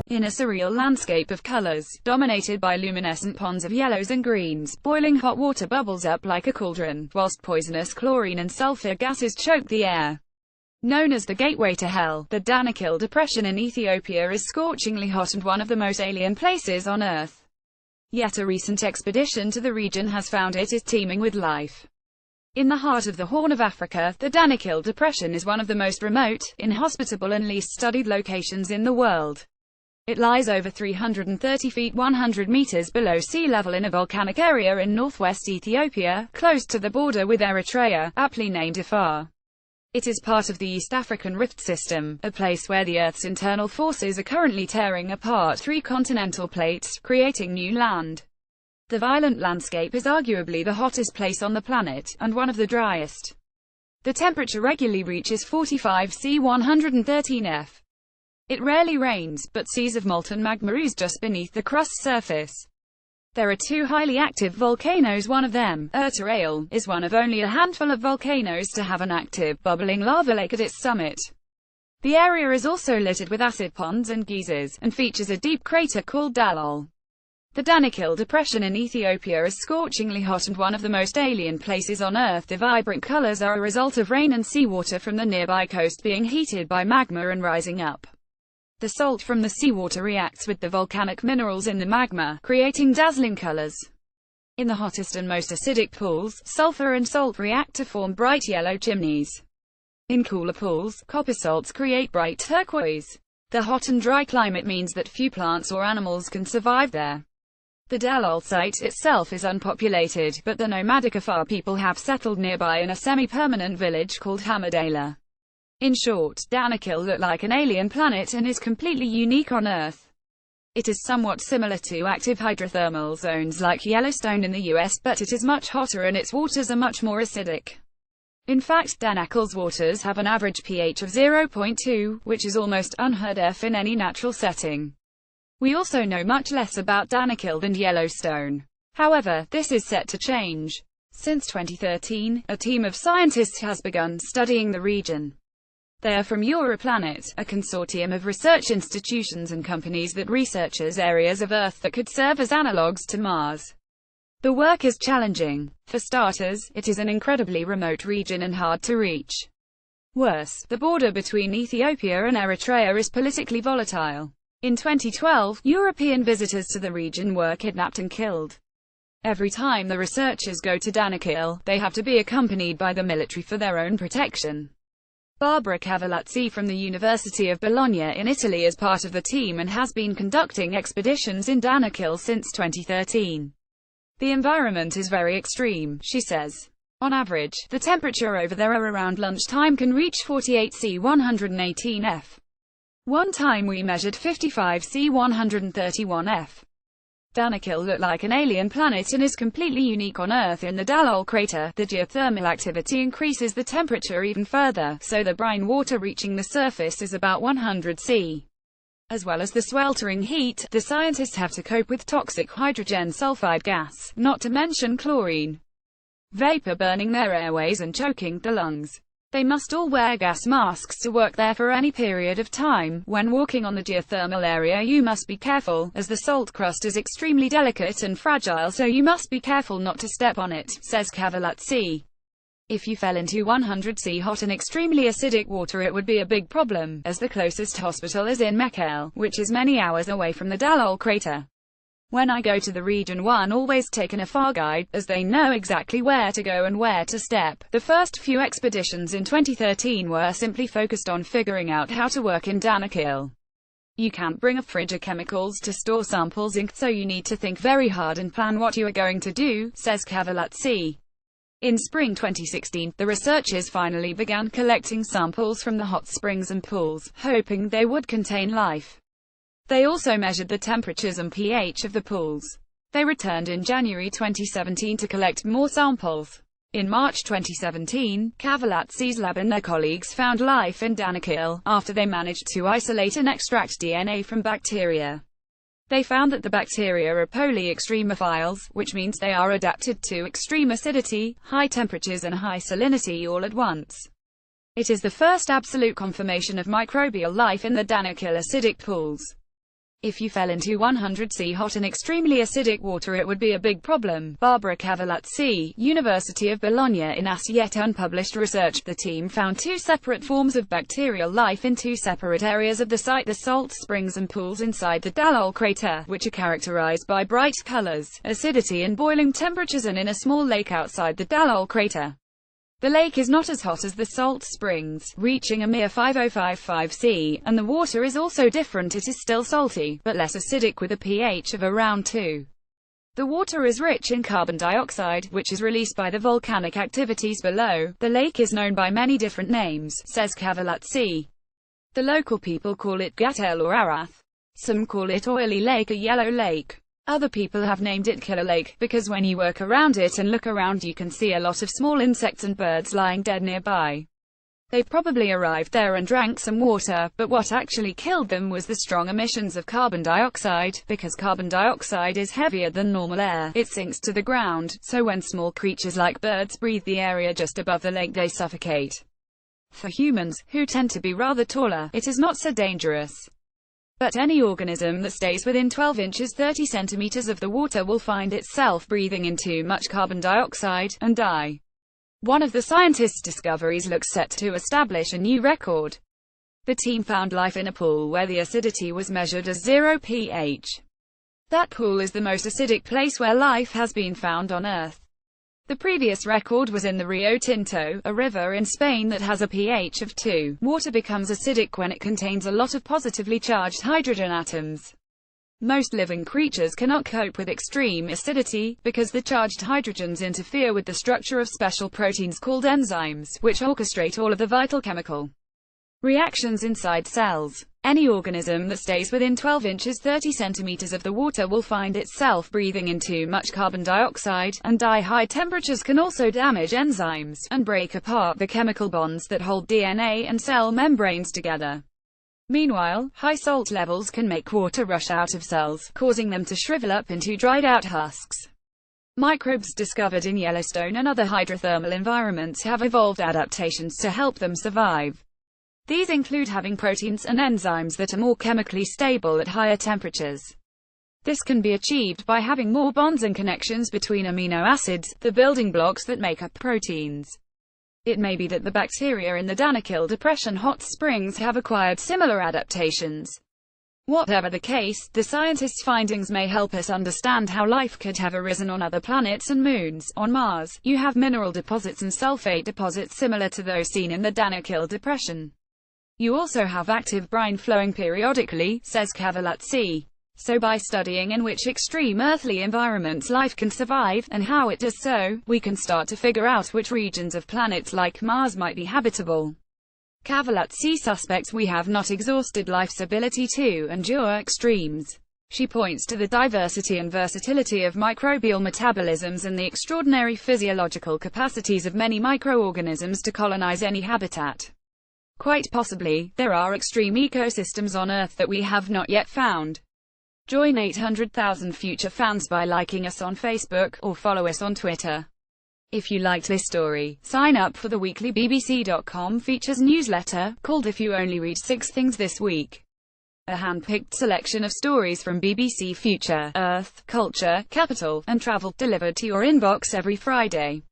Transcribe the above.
in a surreal landscape of colors, dominated by luminescent ponds of yellows and greens. Boiling hot water bubbles up like a cauldron, whilst poisonous chlorine and sulfur gases choke the air. Known as the gateway to hell, the Danakil Depression in Ethiopia is scorchingly hot and one of the most alien places on Earth. Yet a recent expedition to the region has found it is teeming with life. In the heart of the Horn of Africa, the Danakil Depression is one of the most remote, inhospitable and least studied locations in the world. It lies over 330 feet 100 meters below sea level in a volcanic area in northwest Ethiopia, close to the border with Eritrea, aptly named Afar. It is part of the East African Rift System, a place where the Earth's internal forces are currently tearing apart 3 continental plates, creating new land. The violent landscape is arguably the hottest place on the planet, and one of the driest. The temperature regularly reaches 45 C 113 F. It rarely rains, but seas of molten magma ooze just beneath the crust surface. There are 2 highly active volcanoes. One of them, Eritrea, is one of only a handful of volcanoes to have an active, bubbling lava lake at its summit. The area is also littered with acid ponds and geysers, and features a deep crater called Dalol. The Danakil Depression in Ethiopia is scorchingly hot and one of the most alien places on Earth. The vibrant colors are a result of rain and seawater from the nearby coast being heated by magma and rising up. The salt from the seawater reacts with the volcanic minerals in the magma, creating dazzling colors. In the hottest and most acidic pools, sulfur and salt react to form bright yellow chimneys. In cooler pools, copper salts create bright turquoise. The hot and dry climate means that few plants or animals can survive there. The Dalol site itself is unpopulated, but the nomadic Afar people have settled nearby in a semi-permanent village called Hamadela. In short, Danakil looks like an alien planet and is completely unique on Earth. It is somewhat similar to active hydrothermal zones like Yellowstone in the US, but it is much hotter and its waters are much more acidic. In fact, Danakil's waters have an average pH of 0.2, which is almost unheard of in any natural setting. We also know much less about Danakil than Yellowstone. However, this is set to change. Since 2013, a team of scientists has begun studying the region. They are from Europlanet, a consortium of research institutions and companies that researches areas of Earth that could serve as analogues to Mars. The work is challenging. For starters, it is an incredibly remote region and hard to reach. Worse, the border between Ethiopia and Eritrea is politically volatile. In 2012, European visitors to the region were kidnapped and killed. Every time the researchers go to Danakil, they have to be accompanied by the military for their own protection. Barbara Cavalazzi from the University of Bologna in Italy is part of the team and has been conducting expeditions in Danakil since 2013. The environment is very extreme, she says. On average, the temperature over there around lunchtime can reach 48 C 118 F. One time we measured 55 C 131 F. Danakil looked like an alien planet and is completely unique on Earth. In the Dalol crater, the geothermal activity increases the temperature even further, so the brine water reaching the surface is about 100 C. As well as the sweltering heat, the scientists have to cope with toxic hydrogen sulfide gas, not to mention chlorine vapor burning their airways and choking the lungs. They must all wear gas masks to work there for any period of time. When walking on the geothermal area you must be careful, as the salt crust is extremely delicate and fragile, so you must be careful not to step on it, says Cavalazzi. If you fell into 100 C hot and extremely acidic water it would be a big problem, as the closest hospital is in Mekelle, which is many hours away from the Dalol crater. When I go to the region, one always take an Afar guide, as they know exactly where to go and where to step. The first few expeditions in 2013 were simply focused on figuring out how to work in Danakil. You can't bring a fridge of chemicals to store samples in, so you need to think very hard and plan what you are going to do, says Cavalazzi. In spring 2016, the researchers finally began collecting samples from the hot springs and pools, hoping they would contain life. They also measured the temperatures and pH of the pools. They returned in January 2017 to collect more samples. In March 2017, Cavalazzi's lab and their colleagues found life in Danakil, after they managed to isolate and extract DNA from bacteria. They found that the bacteria are polyextremophiles, which means they are adapted to extreme acidity, high temperatures and high salinity all at once. It is the first absolute confirmation of microbial life in the Danakil acidic pools. If you fell into 100°C hot and extremely acidic water, it would be a big problem. Barbara Cavallazzi, University of Bologna. In as yet unpublished research, the team found two separate forms of bacterial life in two separate areas of the site: the salt springs and pools inside the Dallol crater, which are characterized by bright colors, acidity and boiling temperatures, and in a small lake outside the Dallol crater. The lake is not as hot as the salt springs, reaching a mere 5055 C, and the water is also different. It is still salty, but less acidic with a pH of around 2. The water is rich in carbon dioxide, which is released by the volcanic activities below. The lake is known by many different names, says Cavallazzi. The local people call it Gatel or Arath. Some call it Oily Lake or Yellow Lake. Other people have named it Killer Lake, because when you work around it and look around you can see a lot of small insects and birds lying dead nearby. They probably arrived there and drank some water, but what actually killed them was the strong emissions of carbon dioxide. Because carbon dioxide is heavier than normal air, it sinks to the ground, so when small creatures like birds breathe the area just above the lake, they suffocate. For humans, who tend to be rather taller, it is not so dangerous. But any organism that stays within 12 inches 30 centimeters of the water will find itself breathing in too much carbon dioxide, and die. One of the scientists' discoveries looks set to establish a new record. The team found life in a pool where the acidity was measured as 0 pH. That pool is the most acidic place where life has been found on Earth. The previous record was in the Rio Tinto, a river in Spain that has a pH of 2. Water becomes acidic when it contains a lot of positively charged hydrogen atoms. Most living creatures cannot cope with extreme acidity, because the charged hydrogens interfere with the structure of special proteins called enzymes, which orchestrate all of the vital chemical reactions inside cells. Any organism that stays within 12 inches 30 centimeters of the water will find itself breathing in too much carbon dioxide, and die. High temperatures can also damage enzymes, and break apart the chemical bonds that hold DNA and cell membranes together. Meanwhile, high salt levels can make water rush out of cells, causing them to shrivel up into dried-out husks. Microbes discovered in Yellowstone and other hydrothermal environments have evolved adaptations to help them survive. These include having proteins and enzymes that are more chemically stable at higher temperatures. This can be achieved by having more bonds and connections between amino acids, the building blocks that make up proteins. It may be that the bacteria in the Danakil Depression hot springs have acquired similar adaptations. Whatever the case, the scientists' findings may help us understand how life could have arisen on other planets and moons. On Mars, you have mineral deposits and sulfate deposits similar to those seen in the Danakil Depression. You also have active brine flowing periodically, says Cavallazzi. So by studying in which extreme earthly environments life can survive, and how it does so, we can start to figure out which regions of planets like Mars might be habitable. Cavallazzi suspects we have not exhausted life's ability to endure extremes. She points to the diversity and versatility of microbial metabolisms and the extraordinary physiological capacities of many microorganisms to colonize any habitat. Quite possibly, there are extreme ecosystems on Earth that we have not yet found. Join 800,000 future fans by liking us on Facebook, or follow us on Twitter. If you liked this story, sign up for the weekly BBC.com features newsletter, called If You Only Read 6 Things This Week. A hand-picked selection of stories from BBC Future, Earth, Culture, Capital, and Travel, delivered to your inbox every Friday.